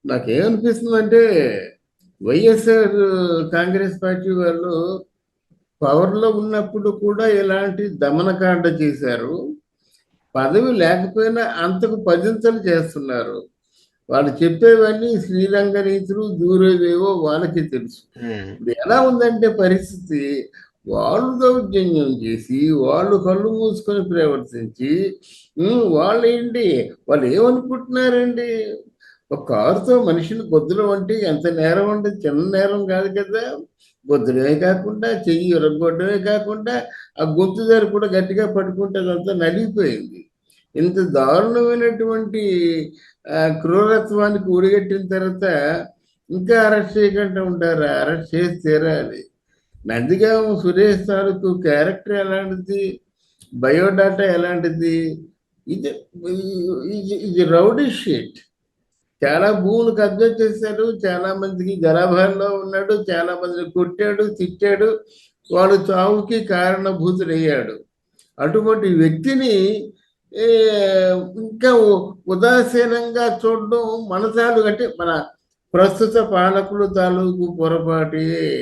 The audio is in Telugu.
నాకేమనిపిస్తుందంటే వైఎస్ఆర్ కాంగ్రెస్ పార్టీ వాళ్ళు పవర్లో ఉన్నప్పుడు కూడా ఇలాంటి దమనకాండ చేశారు. పదవి లేకపోయినా అంతకు పదింతలు చేస్తున్నారు. వాళ్ళు చెప్పేవన్నీ శ్రీరంగ నీతులు దూరేవేవో వాళ్ళకి తెలుసు. ఉమ్, ఇప్పుడు ఎలా ఉందంటే పరిస్థితి, వాళ్ళు దౌర్జన్యం చేసి వాళ్ళు కళ్ళు మూసుకొని ప్రవర్తించి వాళ్ళు ఏంటి, వాళ్ళు ఏమనుకుంటున్నారండి? ఒక కారుతో మనిషిని గొద్దులు అంటే ఎంత నేరం అంటే చిన్న నేరం కాదు కదా. గొద్దులే కాకుండా చెయ్యి ఇరగొట్టడమే కాకుండా ఆ గొంతు దగ్గర కూడా గట్టిగా పట్టుకుంటే అదంతా నలిగిపోయింది. ఇంత దారుణమైనటువంటి క్రూరత్వానికి ఉడిగట్టిన తర్వాత ఇంకా అరెస్ట్ చేయకుండా ఉంటారా? అరెస్ట్ చేసి తీరాలి. నందిగామ సురేష్ తాలూకు క్యారెక్టర్ ఎలాంటిది, బయోడాటా ఎలాంటిది? ఇది ఇది రౌడీ షీట్. చాలా భూములు కబ్జా చేశాడు, చాలా మందికి గలాభాల్లో ఉన్నాడు, చాలా మందిని కొట్టాడు, తిట్టాడు, వాడు చావుకి కారణభూతుడయ్యాడు. అటువంటి వ్యక్తిని ఏ, ఇంకా ఉదాసీనంగా చూడడం మన తాలూకు అంటే మన ప్రస్తుత పాలకులు తాలూకు పొరపాటి.